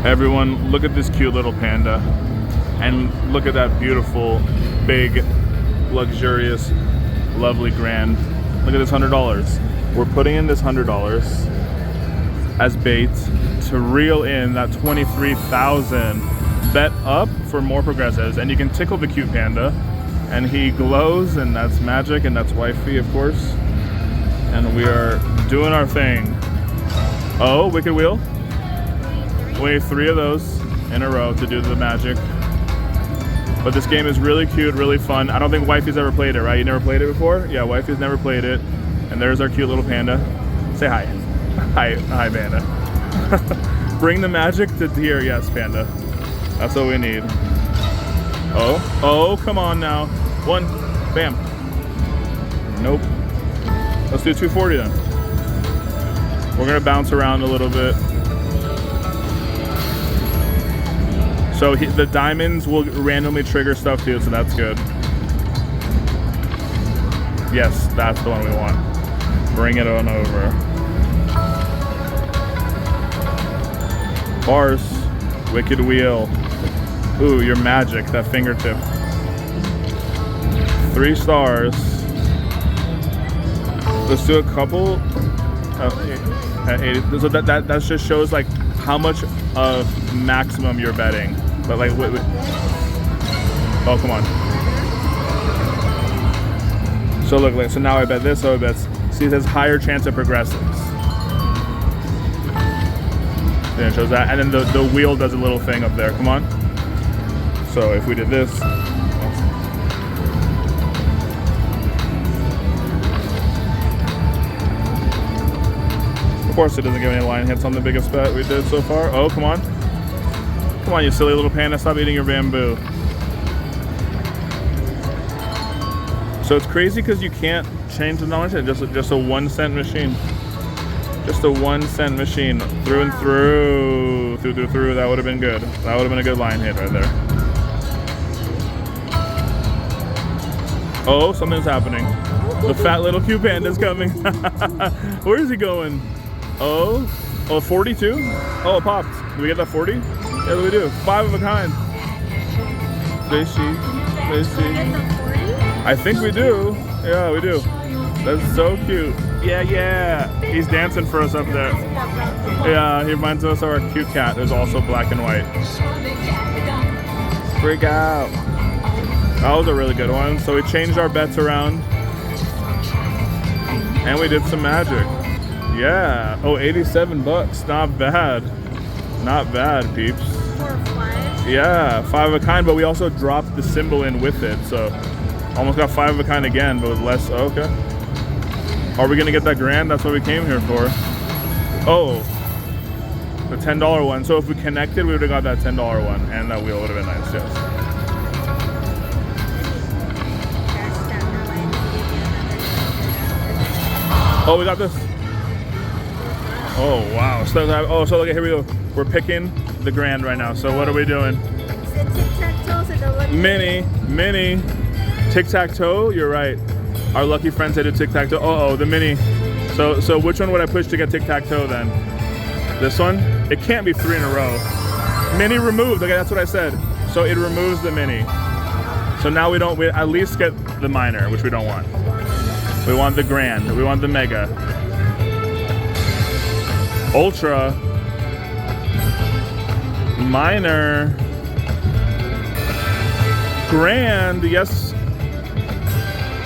Everyone, look at this cute little panda. And look at that beautiful, big, luxurious, lovely grand. Look at this $100. We're putting in this $100 as bait to reel in that 23,000. Bet up for more progressives, and you can tickle the cute panda, and he glows, and that's magic, and that's wifey, of course. And we are doing our thing. Oh, wicked wheel. We need 3 of those in a row to do the magic. But this game is really cute, really fun. I don't think wifey's ever played it, right? You never played it before? Yeah, wifey's never played it. And there's our cute little panda. Say hi. Hi, panda. Bring the magic to here. Yes, panda. That's what we need. Oh, come on now. 1, bam. Nope. Let's do 240 then. We're gonna bounce around a little bit. So the diamonds will randomly trigger stuff too, so that's good. Yes, that's the one we want. Bring it on over. Bars, wicked wheel. Ooh, your magic, that fingertip. 3 stars. Let's do a couple. At 80. So that just shows like how much of maximum you're betting. But like, wait. Oh, come on. So look, so now I bet this, so I bet. See, it says higher chance of progressives. Then it shows that, and then the wheel does a little thing up there. Come on. So if we did this. Of course, it doesn't give any line hits on the biggest bet we did so far. Oh, come on. Come on, you silly little panda, stop eating your bamboo. So it's crazy because you can't change the knowledge. Just a 1 cent machine. Just a 1 cent machine. Through and through. Through. That would have been good. That would have been a good line hit right there. Oh, something's happening. The fat little cute panda's coming. Where is he going? Oh, 42? Oh, it popped. Did we get that 40? Yeah, we do. 5 of a kind. Fishy. I think we do. Yeah, we do. That's so cute. Yeah. He's dancing for us up there. Yeah, he reminds us of our cute cat who's also black and white. Freak out. That was a really good one. So we changed our bets around. And we did some magic. Yeah. Oh, 87 bucks. Not bad. Not bad, peeps. Yeah, 5 of a kind, but we also dropped the symbol in with it, so almost got 5 of a kind again, but with less. Oh, okay. Are we gonna get that grand? That's what we came here for. Oh, the $10 one. So if we connected, we would have got that $10 one, and that wheel would have been nice, yes. Oh, we got this. Oh, wow. So look, here we go. We're picking the grand right now. So what are we doing? Mini. Tic-tac-toe, you're right. Our lucky friend said a tic-tac-toe. Oh, the mini. So which one would I push to get tic-tac-toe then? This one? It can't be 3 in a row. Mini removed, okay, that's what I said. So it removes the mini. So now we at least get the minor, which we don't want. We want the grand, we want the mega. Ultra. Minor. Grand, yes.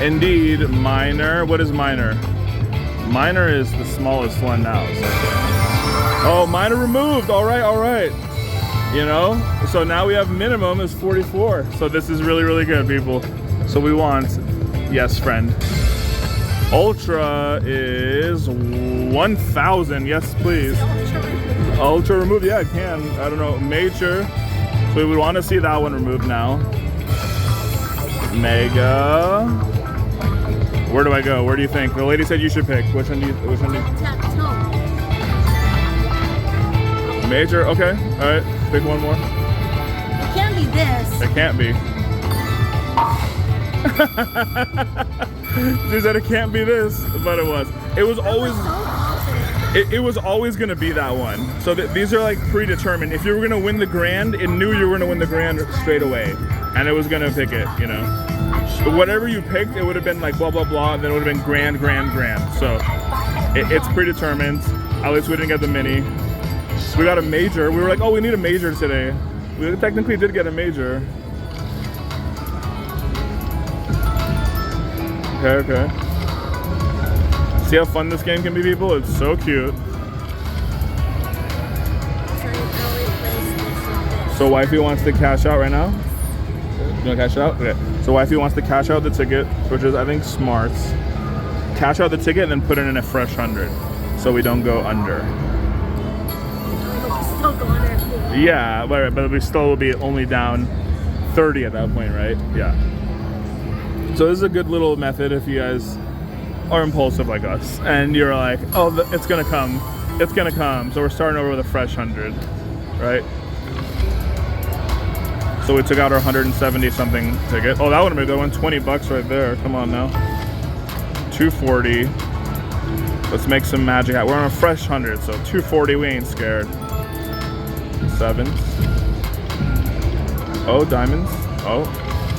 Indeed, minor. What is minor? Minor is the smallest one now. So. Oh, minor removed. All right. You know, so now we have minimum is 44. So this is really, really good, people. So we want, yes, friend. Ultra is 1,000. Yes, please. Ultra removed. Yeah, I can. I don't know. Major. So we would want to see that one removed now. Mega. Where do I go? Where do you think? The lady said you should pick. Which one do you? Major. Okay. All right. Pick one more. It can't be this. It can't be. She said it can't be this, but it was. It was always. It was always going to be that one. So these are like predetermined. If you were going to win the grand, it knew you were going to win the grand straight away. And it was going to pick it, you know. But whatever you picked, it would have been like blah, blah, blah. And then it would have been grand, grand, grand. So it's predetermined. At least we didn't get the mini. We got a major. We were like, oh, we need a major today. We technically did get a major. Okay. See how fun this game can be, people? It's so cute. So wifey wants to cash out right now? You wanna cash out? Okay. So wifey wants to cash out the ticket, which is, I think, smart. Cash out the ticket and then put it in a fresh 100. So we don't go under. Still go under. Yeah, but we still will be only down 30 at that point, right? Yeah. So this is a good little method if you guys are impulsive like us and you're like, oh, it's gonna come, it's gonna come. So we're starting over with a fresh 100, right? So we took out our 170 something ticket. Oh, that would have been a good one. 20 bucks right there. Come on now. 240. Let's make some magic out. We're on a fresh 100, so 240. We ain't scared. Sevens. Oh, diamonds. Oh,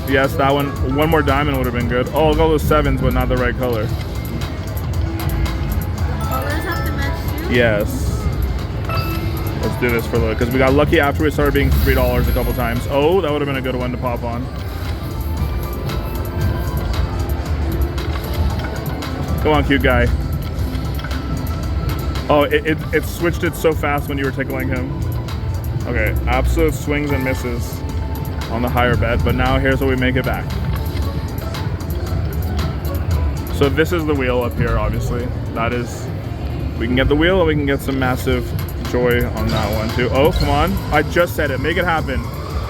yes, that one. One more diamond would have been good. Oh, look at all those sevens, but not the right color. Colors have to match too? Yes. Let's do this for a little, because we got lucky after we started being $3 a couple times. Oh, that would have been a good one to pop on. Come on, cute guy. Oh, it switched it so fast when you were tickling him. Okay, absolute swings and misses on the higher bet, but now here's what we make it back. So this is the wheel up here, obviously. That is, we can get the wheel and we can get some massive joy on that one too. Oh, come on. I just said it. Make it happen.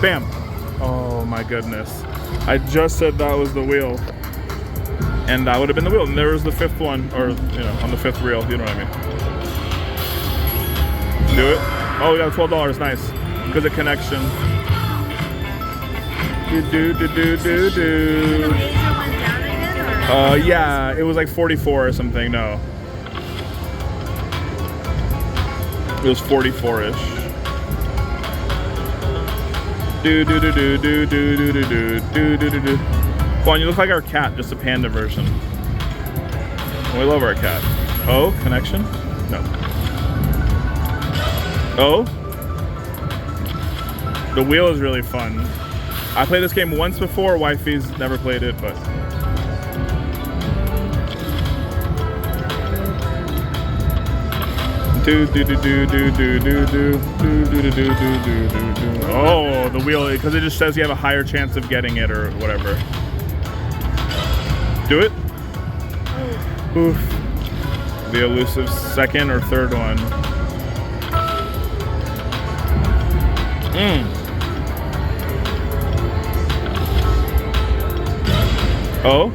Bam. Oh my goodness. I just said that was the wheel. And that would have been the wheel. And there was the fifth one, or, you know, on the fifth reel. You know what I mean? Do it. Oh, we got $12. Nice. Because of connection. Do. The major went down again, or? Yeah, it was like 44 or something. No. It was 44-ish. Do. Come on, you look like our cat, just a panda version. We love our cat. Oh, connection? No. Oh. The wheel is really fun. I played this game once before. Wifey's never played it, but. Oh, the wheel, because it just says you have a higher chance of getting it or whatever. Do it. Oof. The elusive second or third one. Oh.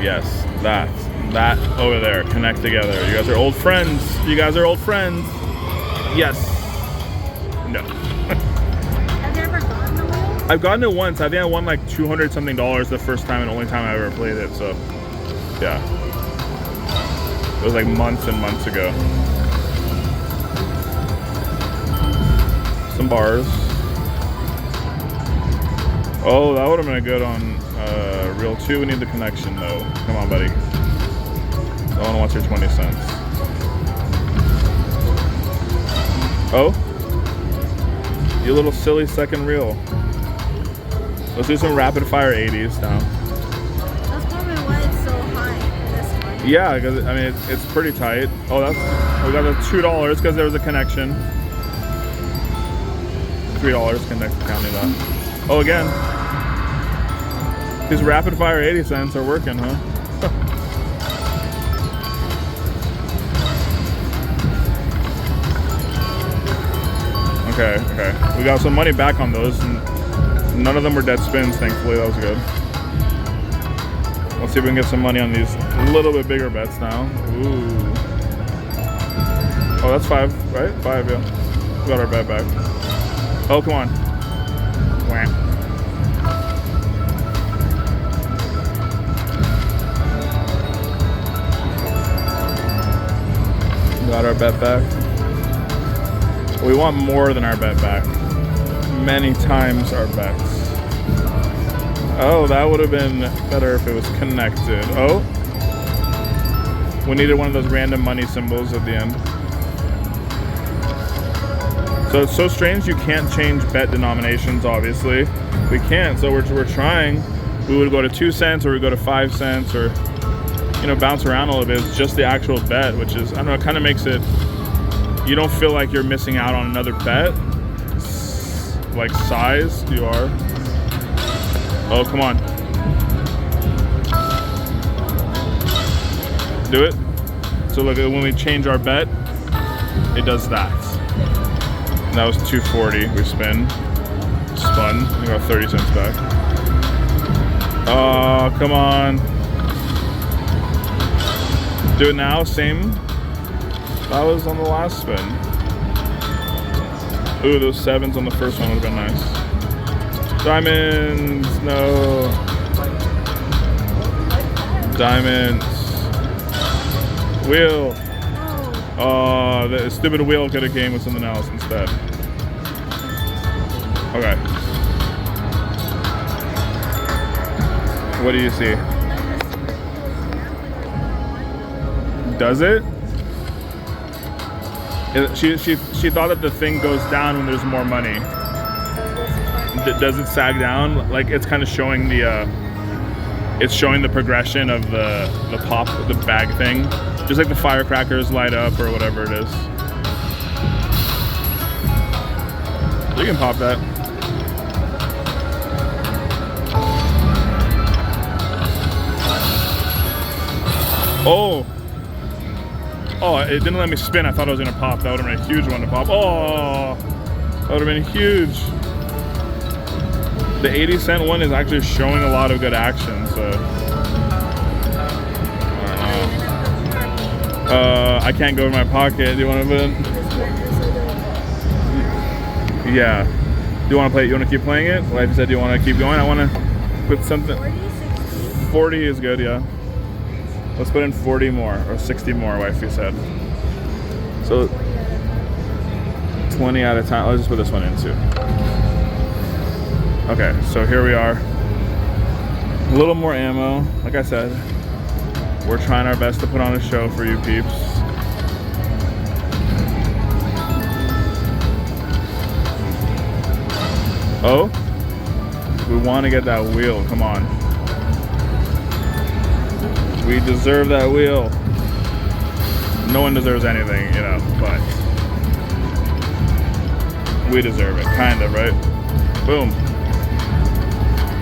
Yes, that over there. Connect together. You guys are old friends. You guys are old friends. Yes. No. Have you ever gotten the wheel? I've gotten it once. I think I won like $200 something the first time and only time I ever played it. So, yeah. It was like months and months ago. Some bars. Oh, that would have been a good on reel 2. We need the connection though. Come on, buddy. No one wants your 20 cents. Oh, you little silly second reel. Let's do some rapid fire 80s now. That's probably why it's so high. This one. Yeah, because I mean it's pretty tight. Oh, we got the $2 because there was a connection. $3 counting that. Oh, again. These rapid fire 80 cents are working, huh? Okay. We got some money back on those, and none of them were dead spins, thankfully. That was good. Let's see if we can get some money on these little bit bigger bets now. Ooh. Oh, that's 5, right? 5, yeah. We got our bet back. Oh, come on. Wham. Got our bet back. We want more than our bet back. Many times our bets. Oh, that would have been better if it was connected. Oh. We needed one of those random money symbols at the end. So it's so strange you can't change bet denominations, obviously. We can't, so we're trying. We would go to 2 cents or we go to 5 cents or, you know, bounce around a little bit. It's just the actual bet, which is, I don't know, it kind of makes it, you don't feel like you're missing out on another bet. Like size, you are. Oh, come on. Do it. So look, when we change our bet, it does that. And that was 240. We spun. We got 30 cents back. Oh, come on. Do it now, same. That was on the last spin. Ooh, those 7s on the first one would have been nice. Diamonds, no. Diamonds. Wheel. Oh, the stupid wheel could have came with something else instead. Okay. What do you see? Does it? She thought that the thing goes down when there's more money. Does it sag down? Like it's kind of showing the it's showing the progression of the pop, the bag thing. Just like the firecrackers light up or whatever it is. You can pop that. Oh! Oh, it didn't let me spin. I thought it was gonna pop. That would have been a huge one to pop. Oh! That would have been huge. The 80-cent one is actually showing a lot of good action, so. I can't go in my pocket. Do you want to put in? Yeah. Do you want to play it? You want to keep playing it? Wife said, do you want to keep going? I want to put something. 40 is good, yeah. Let's put in 40 more, or 60 more, wifey said. So, 20 at a time. Let's just put this one in too. Okay, so here we are. A little more ammo. Like I said, we're trying our best to put on a show for you peeps. Oh, we want to get that wheel. Come on. We deserve that wheel. No one deserves anything, you know, but we deserve it, kind of, right? Boom.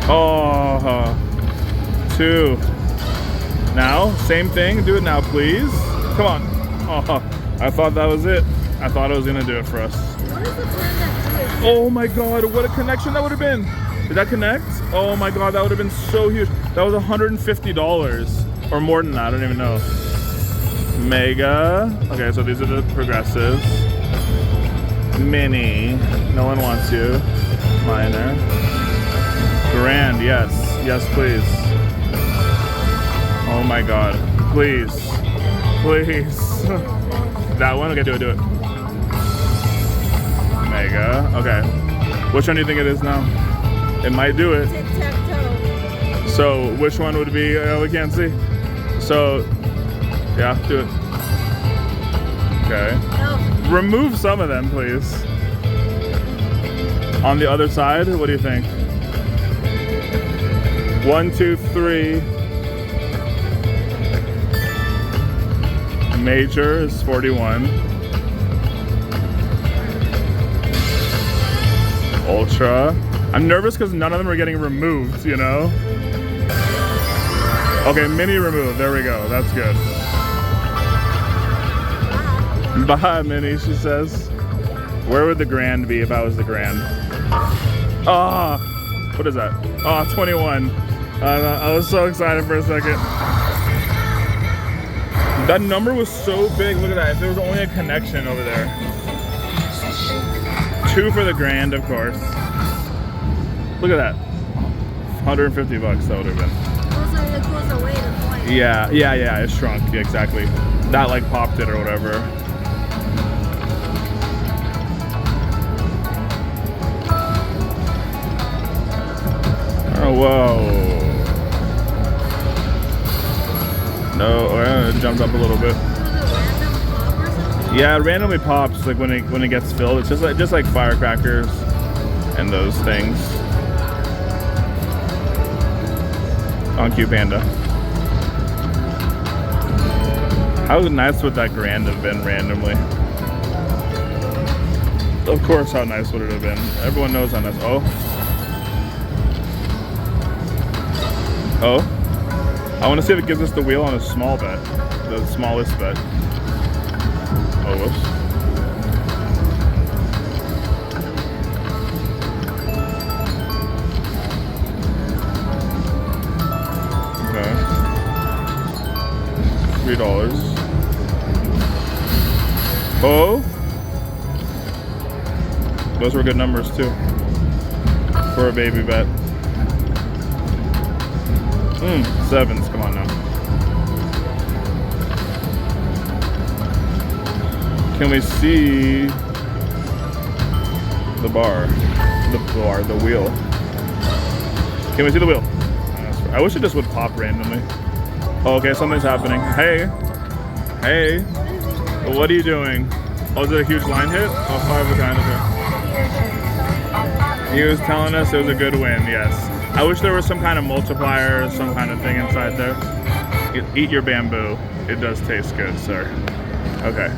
Oh, 2. Now, same thing. Do it now, please. Come on. Oh, I thought that was it. I thought it was gonna do it for us. What is the panda doing? Oh my God, what a connection that would have been. Did that connect? Oh my God, that would have been so huge. That was $150 or more than that, I don't even know. Mega. Okay, so these are the progressives. Mini. No one wants you. Minor. Grand, yes. Yes, please. Oh my God. Please. Please. That one? Okay, do it. Mega. Okay. Which one do you think it is now? It might do it. Tic-tac-toe. So, which one would be? We can't see. So, yeah, do it. Okay. No. Remove some of them, please. On the other side, what do you think? 1, 2, 3. Major is 41. Ultra. I'm nervous because none of them are getting removed, you know? Okay, mini removed. There we go. That's good. Bye, Mini, she says. Where would the grand be if I was the grand? Ah, what is that? Ah, 21. I was so excited for a second. That number was so big. Look at that. If there was only a connection over there. 2 for the grand, of course. Look at that. $150 that would have been. Also, it goes away the point. Yeah, it shrunk. Yeah, exactly. That like popped it or whatever. Whoa. No, it jumped up a little bit. Was it random pop or something? Yeah, it randomly pops like when it gets filled. It's just like firecrackers and those things. On Q Panda. How nice would that grand have been randomly? Of course, how nice would it have been? Everyone knows how nice. Oh. Oh. I want to see if it gives us the wheel on a small bet. The smallest bet. Oh, whoops. Okay. $3. Oh! Those were good numbers too. For a baby bet. Sevens, come on now. Can we see the bar? The wheel. Can we see the wheel? I wish it just would pop randomly. Oh, okay, something's happening. Hey. Hey. What are you doing? Oh, is it a huge line hit? Oh, 5 of a kind, okay. He was telling us it was a good win, yes. I wish there was some kind of multiplier, some kind of thing inside there. Eat your bamboo. It does taste good, sir. Okay.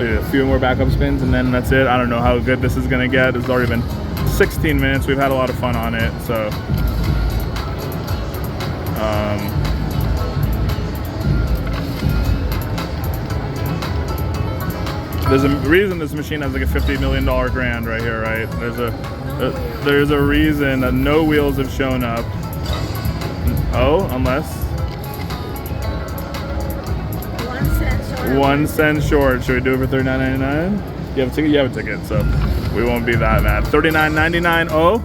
A few more backup spins and then that's it. I don't know how good this is gonna get. It's already been 16 minutes. We've had a lot of fun on it, so. There's a reason this machine has like a $50 million grand right here, right? There's a reason that no wheels have shown up. Oh, unless 1 cent short. 1 cent short. Should we do it for $39.99? You have a ticket? You have a ticket, so we won't be that mad. $39.99. Oh,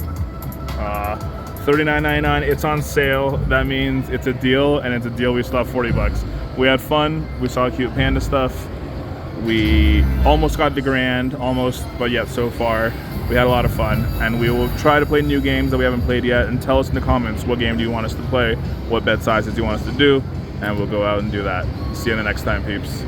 $39.99. It's on sale. That means it's a deal, and it's a deal. We still have 40 bucks. We had fun. We saw cute panda stuff. We almost got the grand, almost, but yet so far we had a lot of fun, and we will try to play new games that we haven't played yet. And tell us in the comments what game do you want us to play, what bet sizes do you want us to do, and we'll go out and do that. See you in the next time, peeps.